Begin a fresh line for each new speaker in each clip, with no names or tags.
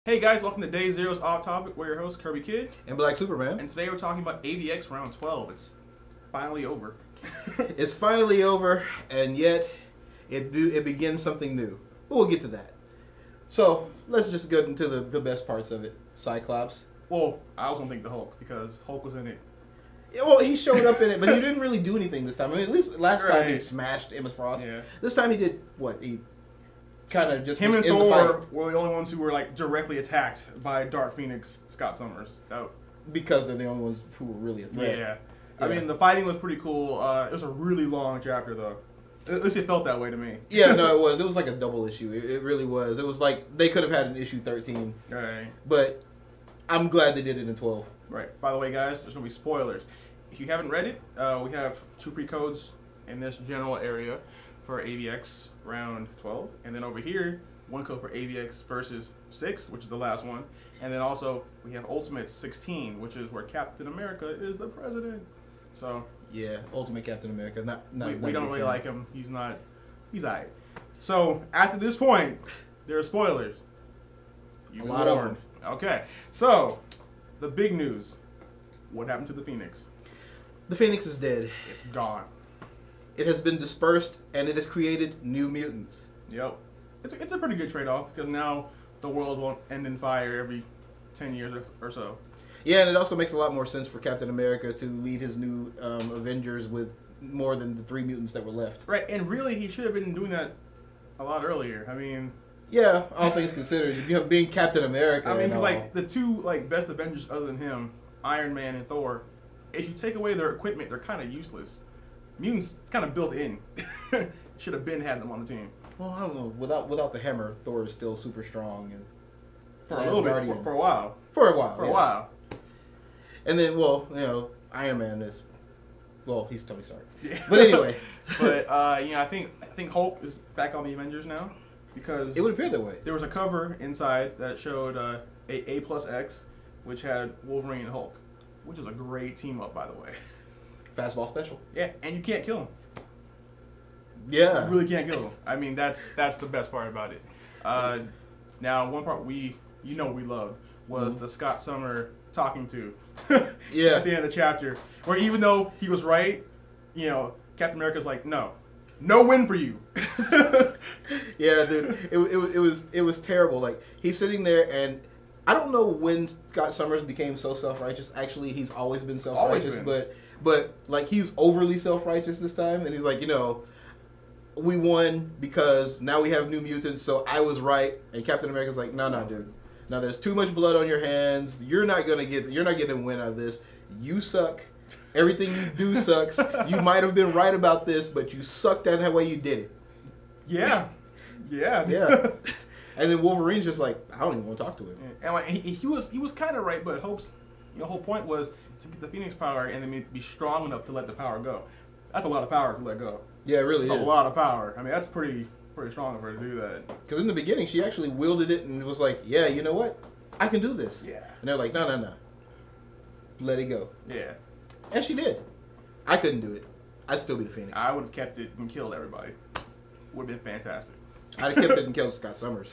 Hey guys, welcome to Day Zero's Off Topic. We're your hosts, Kerbykidd
and Black Superman.
And today we're talking about AVX Round 12. It's finally over.
It's finally over, and yet it begins something new. But we'll get to that. So let's just get into the best parts of it. Cyclops.
Well, I also don't think the Hulk, because Hulk was in it.
Yeah, well, he showed up in it, but he didn't really do anything this time. I mean, at least last time he smashed Emma Frost.
Yeah.
This time he did what? He kind of just
Him
was
and
in the
Thor
fight
were the only ones who were like directly attacked by Dark Phoenix, Scott Summers.
because they're the only ones who were really a threat.
Yeah. I mean, the fighting was pretty cool. It was a really long chapter, though. At least it felt that way to me.
Yeah, no, it was. It was like a double issue. It really was. It was like they could have had an issue 13.
Right.
But I'm glad they did it in 12.
Right. By the way, guys, there's going to be spoilers. If you haven't read it, we have 2 free codes in this general area for AVX Round 12. And then over here, 1 code for AVX Versus 6, which is the last one. And then also, we have Ultimate 16, which is where Captain America is the president. So
yeah, Ultimate Captain America.
We don't really like him. He's alright. So after this point, there are spoilers.
A lot of them.
Okay, so the big news: what happened to the Phoenix?
The Phoenix is dead.
It's gone.
It has been dispersed, and it has created new mutants.
Yep, it's a pretty good trade-off because now the world won't end in fire every 10 years or so.
Yeah, and it also makes a lot more sense for Captain America to lead his new Avengers with more than the 3 mutants that were left.
Right, and really, he should have been doing that a lot earlier. I mean,
yeah, all things considered, being Captain America.
I mean, because like the 2 best Avengers other than him, Iron Man and Thor, if you take away their equipment, they're kind of useless. Mutants, it's kind of built in. Should have been had them on the team.
Well, I don't know. Without the hammer, Thor is still super strong and
for a little bit, for a while.
For a while.
For a while.
And then, well, Iron Man is, well, he's Tony Stark. Yeah. But anyway.
But I think Hulk is back on the Avengers now because
it would appear that way.
There was a cover inside that showed A+X, which had Wolverine and Hulk, which is a great team up, by the way.
Fastball special.
Yeah, and you can't kill him.
Yeah.
You really can't kill him. I mean, that's the best part about it. Now, one part we loved was the Scott Summer talking to.
Yeah.
At the end of the chapter, where even though he was right, Captain America's like, no win for you.
Yeah, dude, it was terrible. Like, he's sitting there, and I don't know when Scott Summers became so self-righteous. Actually, he's always been self-righteous, but like, he's overly self-righteous this time, and he's like, we won because now we have new mutants, so I was right. And Captain America's like, no, dude. Now there's too much blood on your hands. You're not getting a win out of this. You suck. Everything you do sucks. You might have been right about this, but you sucked at the way you did it.
Yeah. Yeah.
Yeah. And then Wolverine's just like, I don't even want to talk to him.
And like he was kind of right, but Hope's whole point was to get the Phoenix power and then be strong enough to let the power go. That's a lot of power to let go.
Yeah, it really is.
A lot of power. I mean, that's pretty strong of her to do that.
Because in the beginning, she actually wielded it and was like, yeah, you know what? I can do this.
Yeah.
And they're like, no. Let it go.
Yeah.
And she did. I couldn't do it. I'd still be the Phoenix.
I would have kept it and killed everybody. Would have been fantastic.
I'd have kept it and killed Scott Summers.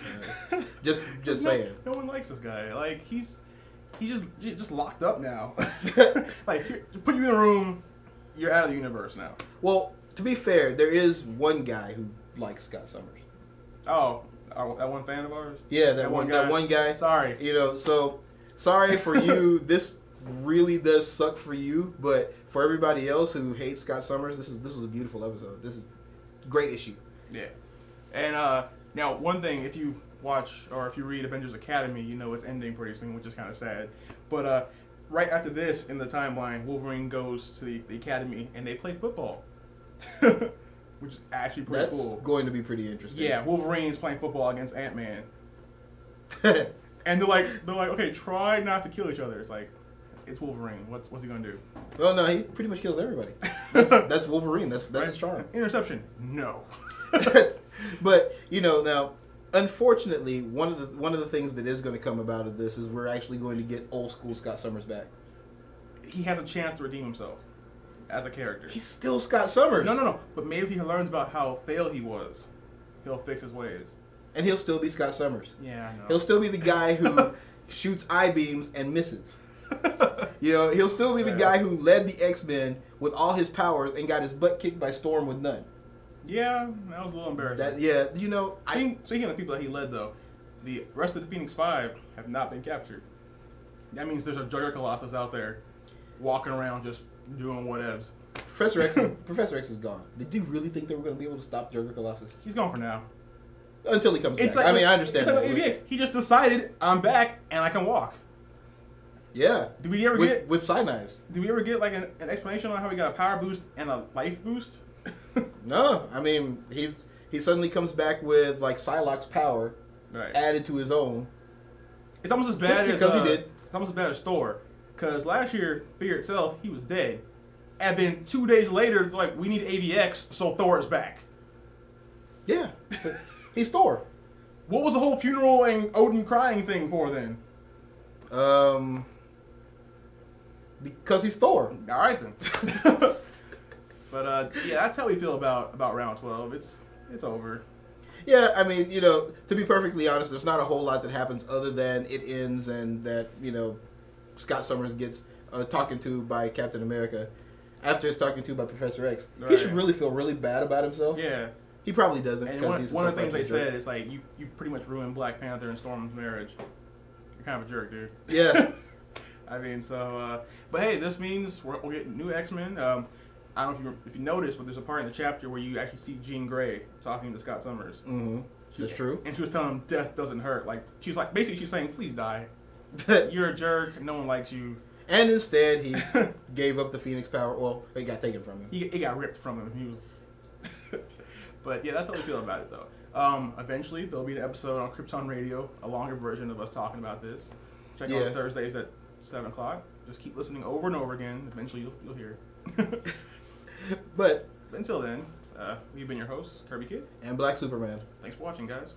Just saying.
No one likes this guy. Like, he's just locked up now. Like, put you in a room, you're out of the universe now.
Well, to be fair, there is one guy who likes Scott Summers.
Oh, that one fan of ours?
Yeah, that one guy.
Sorry.
So sorry for you. This really does suck for you, but for everybody else who hates Scott Summers, this was a beautiful episode. This is a great issue.
Yeah. And now, one thing, if you watch or if you read Avengers Academy, it's ending pretty soon, which is kind of sad. But right after this, in the timeline, Wolverine goes to the Academy and they play football. Which is actually pretty cool.
That's going to be pretty interesting.
Yeah, Wolverine's playing football against Ant-Man. And they're like, okay, try not to kill each other. It's like, it's Wolverine. What's he gonna do?
Well, no, he pretty much kills everybody. That's Wolverine. That's his charm.
Interception? No.
But now, unfortunately, one of the things that is going to come about of this is we're actually going to get old school Scott Summers back.
He has a chance to redeem himself as a character.
He's still Scott Summers.
No. But maybe if he learns about how failed he was, he'll fix his ways.
And he'll still be Scott Summers.
Yeah, I know.
He'll still be the guy who shoots I-beams and misses. You know, he'll still be the guy who led the X-Men with all his powers and got his butt kicked by Storm with none.
Yeah, that was a little embarrassing.
You know,
Speaking of the people that he led, though, the rest of the Phoenix Five have not been captured. That means there's a Jugger Colossus out there walking around just doing whatevs.
Professor X is gone. Did you really think they were going to be able to stop Jugger Colossus?
He's gone for now.
Until he comes back. I mean, I understand.
It's like AVX. He just decided, I'm back and I can walk.
Yeah.
Do we ever get
with side knives?
Do we ever get like an explanation on how he got a power boost and a life boost?
No, I mean he suddenly comes back with like Psylocke's power added to his own.
It's almost as bad
because he did.
It's almost as bad as Thor. Because last year, Fear itself, he was dead, and then 2 days later, like we need AVX, so Thor is back.
Yeah, he's Thor.
What was the whole funeral and Odin crying thing for then?
Because he's Thor.
All right then. But yeah, that's how we feel about round 12. It's over.
Yeah, I mean, you know, to be perfectly honest, there's not a whole lot that happens other than it ends and that, you know, Scott Summers gets talking to by Captain America after it's talking to by Professor X. Right. He should really feel really bad about himself.
Yeah.
He probably doesn't.
And one of the things they said is like, you pretty much ruined Black Panther and Storm's marriage. You're kind of a jerk, dude.
Yeah.
I mean, so, but hey, this means we'll get new X-Men. I don't know if you noticed, but there's a part in the chapter where you actually see Jean Grey talking to Scott Summers.
Mm-hmm. That's true.
And she was telling him death doesn't hurt. Like she's saying, please die. You're a jerk. No one likes you. And
instead, he gave up the Phoenix power. Well, it got taken from him.
It got ripped from him. He was. But yeah, that's how we feel about it, though. Eventually, there'll be an episode on Krypton Radio, a longer version of us talking about this. Check out Thursdays at 7 o'clock. Just keep listening over and over again. Eventually, you'll hear it.
But
until then, we've been your hosts, Kerbykidd
and Black Superman.
Thanks for watching, guys.